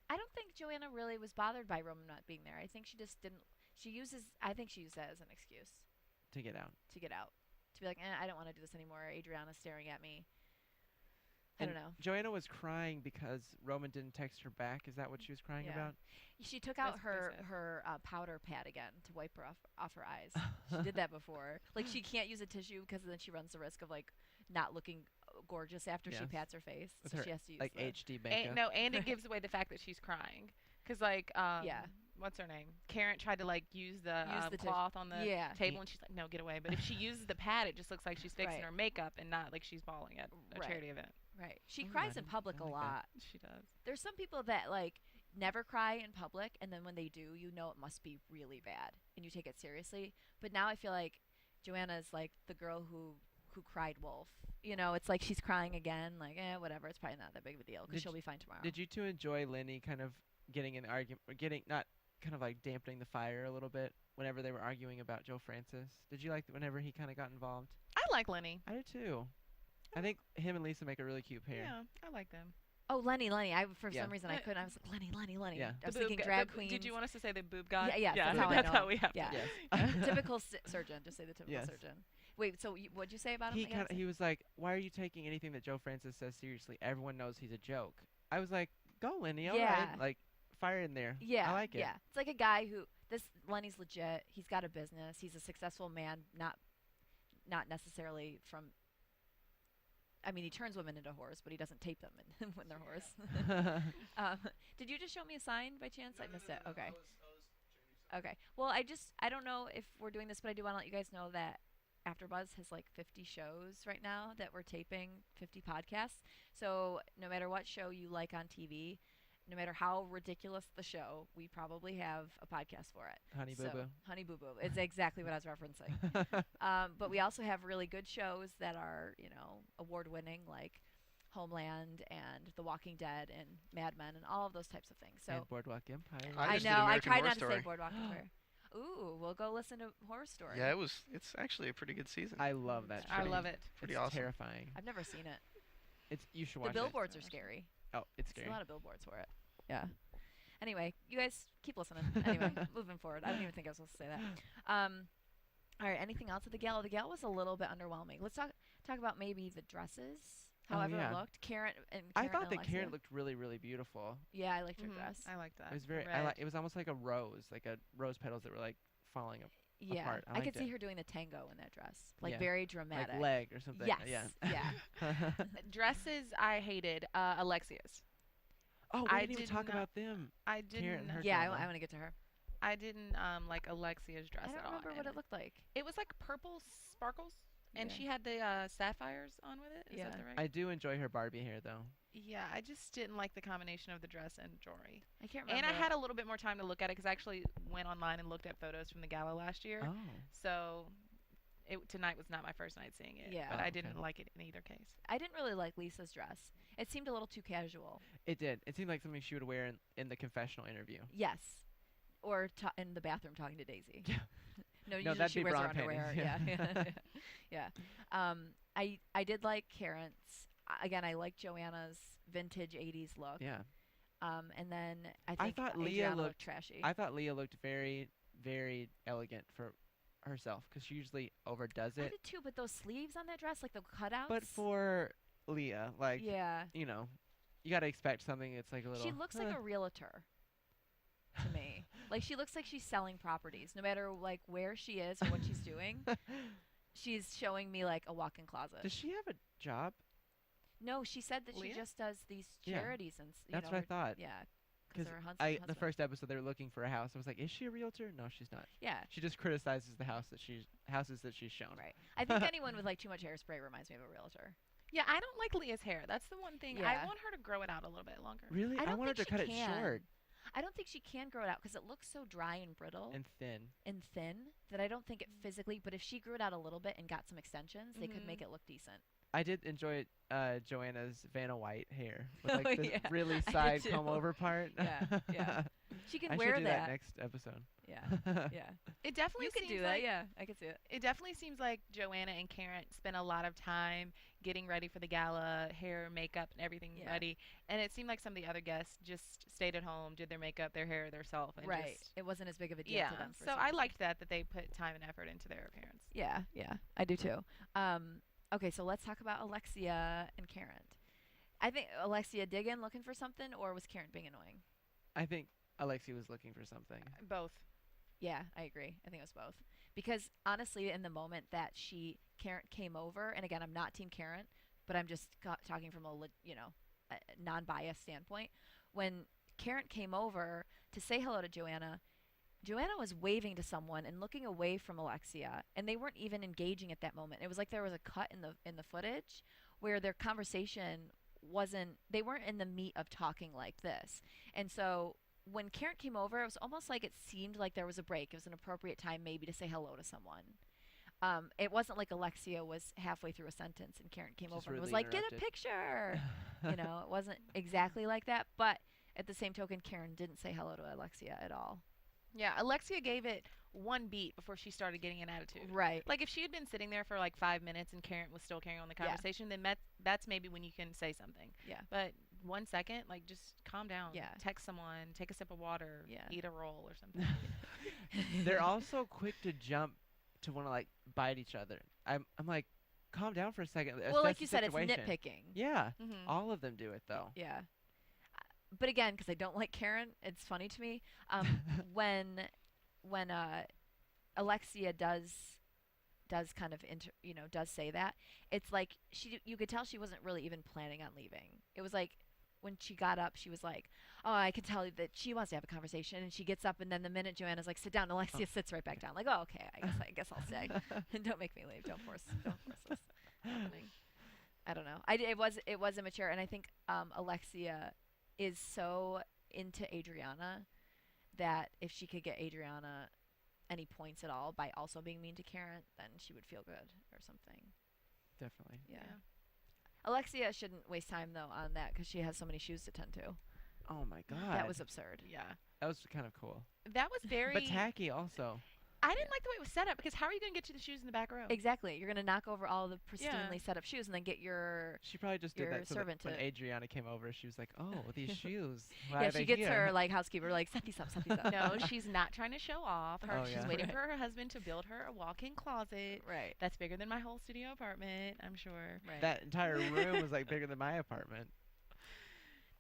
I don't think Joanna really was bothered by Roman not being there. I think she just didn't. I think she used that as an excuse To get out. to get out. To be like, I don't want to do this anymore. Adriana's staring at me. I And don't know. Joanna was crying because Roman didn't text her back. Is that what she was crying Yeah. about? She took out That's what they her said. powder pad again to wipe her off her eyes. She did that before. Like, she can't use a tissue because then she runs the risk of like not looking gorgeous after she Yes. pats her face. With So her, she has to use like the, HD makeup. And, no, and it gives away the fact that she's crying. Cause like Yeah. what's her name? Karent tried to like use the, the tissue. cloth on the Yeah. table, and she's like, "No, get away!" But if she uses the pad, it just looks like she's fixing Right. her makeup and not like she's bawling at a Right. charity event. Right. She Ooh, cries I in don't- public I a like that. lot. She does. There's some people that like never cry in public, and then when they do, you know it must be really bad, and you take it seriously. But now I feel like Joanna is like the girl who cried wolf. You know, it's like she's crying again. Like, whatever. It's probably not that big of a deal because Did she'll y- be fine tomorrow. Did you two enjoy Lenny kind of getting in the argument, or getting not kind of like dampening the fire a little bit whenever they were arguing about Joe Francis? Did you like whenever he kind of got involved? I like Lenny. I did too. I think him and Lisa make a really cute pair. Yeah, I like them. Oh, Lenny. For Yeah. some reason I couldn't. I was like, Lenny. Yeah. I was The boob thinking guy- drag the- queen. Did you want us to say the boob guy? Yeah, yeah. that's how I That's know. how we have Yeah. to. Typical surgeon. Just say the typical Yes. surgeon. Wait, so what'd you say about him? He again? he was like, "Why are you taking anything that Joe Francis says seriously? Everyone knows he's a joke." I was like, go, Lenny. All Yeah. right. Like, fire in there. Yeah, I like it. yeah. It's like a guy who Lenny's legit. He's got a business. He's a successful man, not necessarily from. I mean, he turns women into whores, but he doesn't tape them when they're whores. Did you just show me a sign by chance? I missed it. Okay. Okay. Well, I don't know if we're doing this, but I do want to let you guys know that AfterBuzz has like 50 shows right now that we're taping, 50 podcasts. So no matter what show you like on TV, no matter how ridiculous the show, we probably have a podcast for it. Honey Boo Boo. Honey Boo Boo. It's exactly what I was referencing. But we also have really good shows that are, award-winning, like Homeland and The Walking Dead and Mad Men and all of those types of things. So And Boardwalk Empire. I just did know. I American try Horror not Story. to say Boardwalk Empire. Ooh, we'll go listen to Horror Story. Yeah, it's actually a pretty good season. I love that. I show. love it. Pretty It's awesome. terrifying. I've never seen it. You should The watch billboards it. are scary. Oh, it's There's scary. a lot of billboards for it. Yeah. Anyway, you guys keep listening. Anyway, moving forward. I don't even think I was supposed to say that. All right. Anything else at the gala? The gala was a little bit underwhelming. Let's talk about maybe the dresses. However yeah. it looked. Karent I thought and that Alexia. Karent looked really, really beautiful. Yeah, I liked her Mhm. dress. I like that. It was very. Red. It was almost like a rose petals that were like falling Yeah, apart. I I could liked see it. her doing the tango in that dress, like Yeah. very dramatic. like leg or something. Yes. Yeah. Yeah. Dresses I hated. Alexia's. Oh, we I didn't even did talk not- about them. I Karent didn't. and her Yeah, I drama. want to get to her. I didn't like Alexia's dress I don't at all. remember what and it looked like. It was like purple sparkles, and Yeah. she had the sapphires on with it. Is Yeah. that the right? I do enjoy her Barbie hair though. Yeah, I just didn't like the combination of the dress and jewelry. I can't remember. And I had a little bit more time to look at it because I actually went online and looked at photos from the gala last year. Oh. So tonight was not my first night seeing it. Yeah. But Oh, I okay. didn't like it in either case. I didn't really like Lisa's dress. It seemed a little too casual. It did. It seemed like something she would wear in the confessional interview. Yes. Or in the bathroom talking to Daisy. Yeah. No, No, usually that'd she be wears her bra and underwear. panties. Yeah. Yeah. I did like Karent's. Again, I like Joanna's vintage 80s look. Yeah. And then I think thought Leah Adriana looked- trashy. I thought Leah looked very, very elegant for herself because she usually overdoes I it. did too, but those sleeves on that dress, like the cutouts. But for Leah, like, yeah, you know, you got to expect something that's like a little. she looks like a realtor to me. Like she looks like she's selling properties, no matter like where she is or what she's doing. She's showing me like a walk-in closet. Does she have a job? No, she said that Leah? she just does these Yeah. charities and That's what I her- thought. Yeah, Because her the first episode they were looking for a house. I was like, is she a realtor? No, she's not. Yeah, She just criticizes the houses that she's shown. right. I think anyone with like too much hairspray reminds me of a realtor. Yeah, I don't like Leah's hair. That's the one thing. Yeah. I want her to grow it out a little bit longer. Really? I don't want her think to cut she it can. short I don't think she can grow it out because it looks so dry and brittle and thin. and thin that I don't think it physically. But if she grew it out a little bit and got some extensions, they could make it look decent. I did enjoy Joanna's Vanna White hair with like Oh, the yeah. really I did side too. comb over part. Yeah, yeah. She can I wear should do that. next episode. Yeah, yeah. It definitely You could seems do like that. Yeah, I could see it. It definitely seems like Joanna and Karent spent a lot of time getting ready for the gala, hair, makeup, and everything Yeah. ready. And it seemed like some of the other guests just stayed at home, did their makeup, their hair, themselves. And Right. Just, It wasn't as big of a deal yeah. to them. For So some I reason. liked that they put time and effort into their appearance. Yeah, yeah. I do too. Okay, so let's talk about Alexia and Karent. I think Alexia dig in looking for something, or was Karent being annoying? I think Alexia was looking for something. Both. Yeah, I agree. I think it was both. Because honestly, in the moment that Karent came over, and again, I'm not Team Karent, but I'm just talking from a non-biased standpoint. When Karent came over to say hello to Joanna, Joanna was waving to someone and looking away from Alexia, and they weren't even engaging at that moment. It was like there was a cut in the footage where their conversation wasn't. They weren't in the meat of talking like this, and so when Karent came over, it was almost like it seemed like there was a break. It was an appropriate time maybe to say hello to someone. It wasn't like Alexia was halfway through a sentence and Karent came Just over and was rudely like, "Get a interrupted. picture." It wasn't exactly like that. But at the same token, Karent didn't say hello to Alexia at all. Yeah, Alexia gave it one beat before she started getting an attitude. Right. Like if she had been sitting there for like 5 minutes and Karent was still carrying on the conversation, then that's maybe when you can say something. Yeah. But 1 second, like just calm down. Yeah. Text someone, take a sip of water, Yeah. eat a roll or something. They're also quick to jump to want to like bite each other. I'm like, calm down for a second. Well, like assess you the said, it's situation. nitpicking. Yeah, Mhm. all of them do it though. Yeah. But again, because I don't like Karent, it's funny to me. When Alexia does kind of does say that, it's like you could tell she wasn't really even planning on leaving. It was like when she got up, she was like, "Oh, I could tell that she wants to have a conversation." And she gets up, and then the minute Joanna's like, "Sit down," Alexia sits right back down. Like, "Oh, okay, I guess I'll stay." Don't make me leave. Don't force this happening. I don't know. It was immature, and I think Alexia is so into Adriana that if she could get Adriana any points at all by also being mean to Karent, then she would feel good or something. Definitely. Yeah. Alexia shouldn't waste time though on that because she has so many shoes to tend to. Oh my god. That was absurd. Yeah. That was kind of cool. That was very. But tacky also. I didn't like the way it was set up because how are you going to get to the shoes in the back row? Exactly. You're going to knock over all the pristinely set up shoes and then get your She probably just did that so that servant when to Adriana came over, she was like, "Oh, these shoes. Why yeah, are she they gets here?" her like housekeeper like set these up. No, she's not trying to show off. Oh, She's yeah. waiting for her husband to build her a walk-in closet. Right. That's bigger than my whole studio apartment, I'm sure. Right. That entire room was like bigger than my apartment.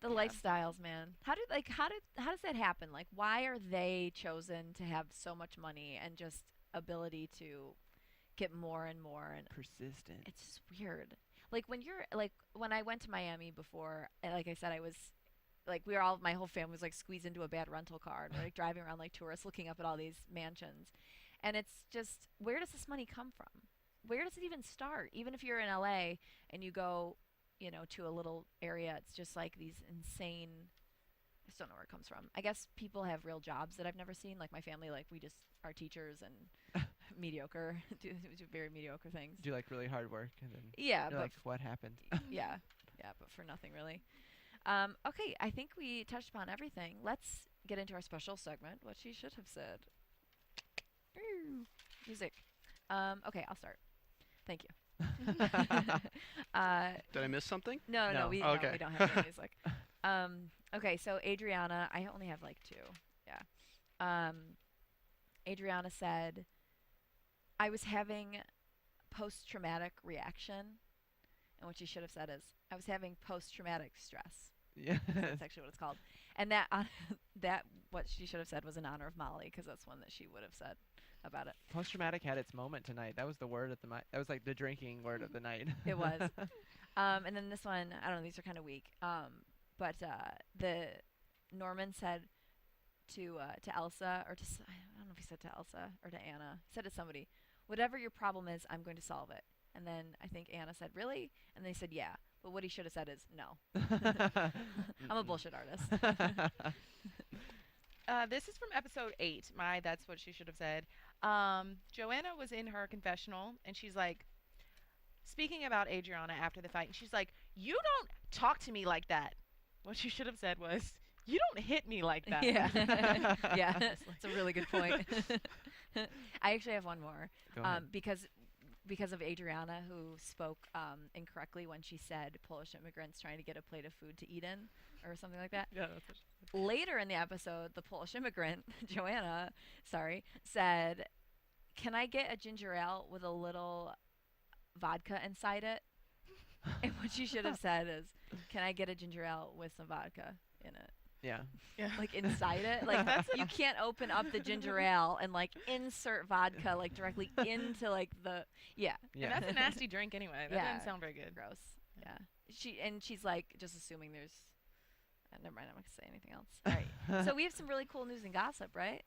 The lifestyles, man. How does that happen? Like, why are they chosen to have so much money and just ability to get more and more? And Persistent. it's just weird. Like when I went to Miami before, like I said, I was like my whole family was like squeezed into a bad rental car and we're like driving around like tourists looking up at all these mansions. And it's just, where does this money come from? Where does it even start? Even if you're in LA and you go, to a little area, it's just like these insane, I just don't know where it comes from. I guess people have real jobs that I've never seen. Like my family, like we just are teachers and mediocre, do very mediocre things. Do like really hard work and then Yeah, you're but like, what happened? yeah, but for nothing really. Okay, I think we touched upon everything. Let's get into our special segment, what she should have said. Music. Okay, I'll start. Thank you. Did I miss something? No, No. we Okay. don't have any music. Okay, so Adriana, I only have like 2. Yeah. Adriana said, I was having post-traumatic reaction. And what she should have said is, I was having post-traumatic stress. Yeah. That's actually what it's called. And that what she should have said was in honor of Molly, because that's one that she would have said about it. Post-traumatic had its moment tonight. That was the word of the night. That was like the drinking word of the night. It was. And then this one, I don't know, these are kind of weak. But the Norman said to Elsa, or I don't know if he said to Elsa or to Anna. He said to somebody, "Whatever your problem is, I'm going to solve it." And then I think Anna said, "Really?" And they said, "Yeah." But what he should have said is, "No." I'm a bullshit artist. This is from episode 8. That's what she should have said. Joanna was in her confessional, and she's like, speaking about Adriana after the fight, and she's like, "You don't talk to me like that." What she should have said was, "You don't hit me like that." Yeah. Yeah, that's a really good point. I actually have one more. Go ahead. Because of Adriana, who spoke incorrectly when she said Polish immigrants trying to get a plate of food to eat in, or something like that. Yeah, that's what she said. Later in the episode, the Polish immigrant, Joanna, said, "Can I get a ginger ale with a little vodka inside it?" And what she should have said is, "Can I get a ginger ale with some vodka in it?" Yeah. Yeah. Like inside it, like you can't open up the ginger ale and like insert vodka like directly into like the Yeah. And that's a nasty drink anyway. That Yeah. doesn't sound very good. gross. Yeah. She's like just assuming there's. Never mind. I'm not gonna say anything else. All right. So we have some really cool news and gossip, right?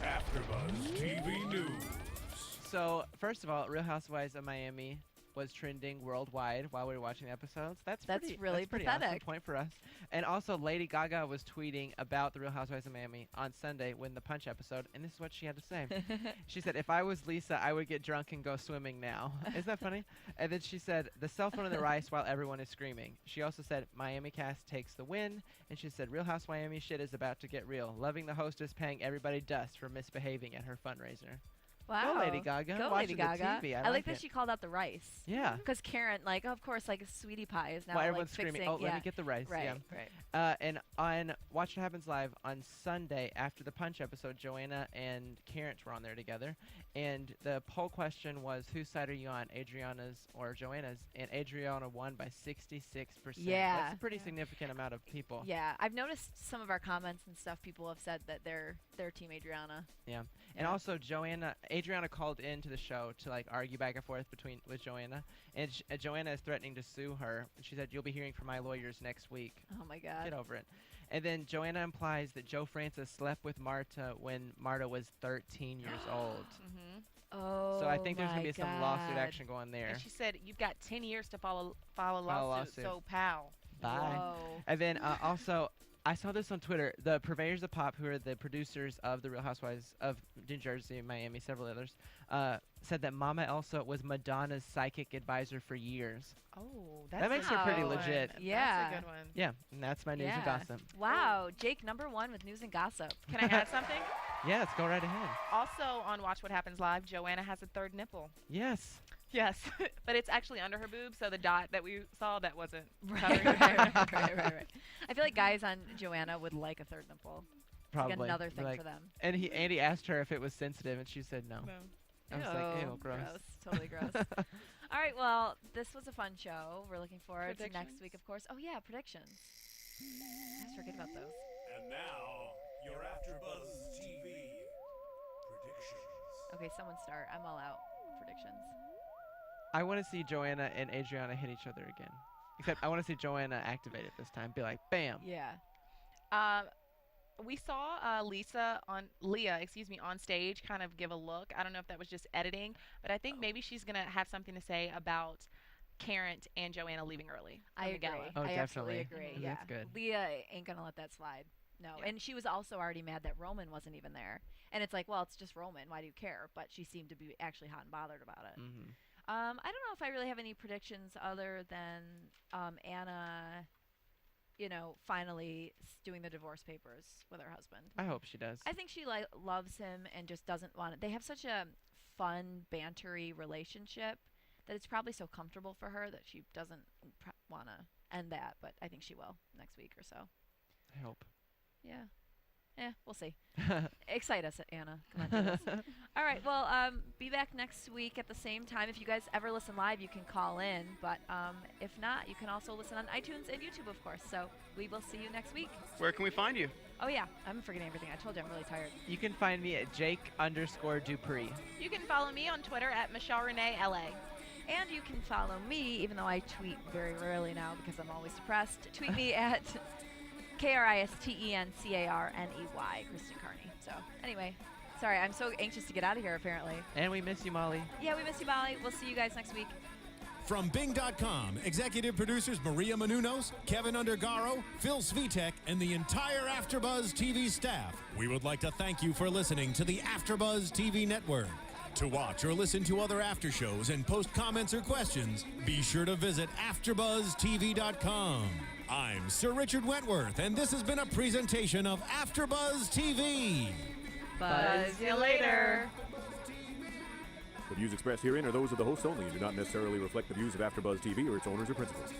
AfterBuzz TV News. So, first of all, Real Housewives of Miami was trending worldwide while we were watching the episodes. That's really pretty awesome pathetic. point for us. And also, Lady Gaga was tweeting about the Real Housewives of Miami on Sunday when the Punch episode, and this is what she had to say. She said, "If I was Lisa, I would get drunk and go swimming now." Isn't that funny? And then she said, "The cell phone and the rice while everyone is screaming." She also said, "Miami cast takes the win." And she said, "Real House Miami shit is about to get real. Loving the hostess, paying everybody dust for misbehaving at her fundraiser." Wow. Go Lady Gaga. Go Watching Lady Gaga. The TV. I like that she called out the rice. Yeah. Because Karent, like, of course, like, sweetie pie is now, Well, like, everyone's fixing. screaming, oh, yeah. let me get the rice. Right, Yeah. right. And on Watch What Happens Live on Sunday after the Punch episode, Joanna and Karent were on there together. And the poll question was, whose side are you on, Adriana's or Joanna's? And Adriana won by 66%. Yeah. That's a pretty significant amount of people. Yeah, I've noticed some of our comments and stuff. People have said that they're Team Adriana. Yeah. And also Adriana called into the show to like argue back and forth with Joanna, and Joanna is threatening to sue her. And she said, "You'll be hearing from my lawyers next week." Oh my God. Get over it. And then Joanna implies that Joe Francis slept with Marta when Marta was 13 years old. Mm-hmm. Oh. So I think there's going gonna to be some lawsuit action going there. And she said, "You've got 10 years to file a lawsuit, lawsuit. so pal." Bye. Whoa. And then also, I saw this on Twitter. The Purveyors of Pop, who are the producers of The Real Housewives of New Jersey, Miami, several others, said that Mama Elsa was Madonna's psychic advisor for years. Oh, That makes her pretty legit. Yeah. That's a good one. Yeah, and that's my news and gossip. Wow, Jake #1 with news and gossip. Can I add something? Yeah, let's go right ahead. Also on Watch What Happens Live, Joanna has a third nipple. Yes. Yes, but it's actually under her boob, so the dot that we saw that wasn't Right, covering right. I feel like guys on Joanna would like a third nipple. Probably. Like another thing Like- for them. And Andy asked her if it was sensitive, and she said no. I was like, ew, gross. Totally gross. All right, well, this was a fun show. We're looking forward to next Predictions? week, of course. Oh, yeah, predictions. I always forget about those. And now, your AfterBuzz TV predictions. Okay, someone start. I'm all out. Predictions. I want to see Joanna and Adriana hit each other again. Except I want to see Joanna activate it this time. Be like, bam. Yeah. We saw Leah, on stage kind of give a look. I don't know if that was just editing, but I think maybe she's going to have something to say about Karent and Joanna leaving early. I from the agree. gala. Oh, I absolutely definitely. agree. Mhm, Yeah. that's good. Leah ain't going to let that slide. No. Yeah. And she was also already mad that Roman wasn't even there. And it's like, well, it's just Roman. Why do you care? But she seemed to be actually hot and bothered about it. Mm-hmm. I don't know if I really have any predictions other than Anna, finally doing the divorce papers with her husband. I hope she does. I think she loves him and just doesn't want it. They have such a fun, bantery relationship that it's probably so comfortable for her that she doesn't want to end that. But I think she will next week or so. I hope. Yeah. We'll see. Excite us, Anna. Come on, do this. All right. Well, be back next week at the same time. If you guys ever listen live, you can call in. But if not, you can also listen on iTunes and YouTube, of course. So we will see you next week. Where can we find you? Oh, yeah. I'm forgetting everything. I told you I'm really tired. You can find me at Jake_DuPree. You can follow me on Twitter at Michelle Renee LA. And you can follow me, even though I tweet very rarely now because I'm always depressed. Tweet me at KristenCarney, Kristen Carney. So anyway, sorry, I'm so anxious to get out of here apparently. And we miss you, Molly. Yeah, we miss you, Molly. We'll see you guys next week. From Bing.com, executive producers Maria Menounos, Kevin Undergaro, Phil Svitek, and the entire AfterBuzz TV staff, we would like to thank you for listening to the AfterBuzz TV network. To watch or listen to other after shows and post comments or questions, be sure to visit AfterBuzzTV.com. I'm Sir Richard Wentworth, and this has been a presentation of AfterBuzz TV. Buzz you later. The views expressed herein are those of the hosts only and do not necessarily reflect the views of AfterBuzz TV or its owners or principals.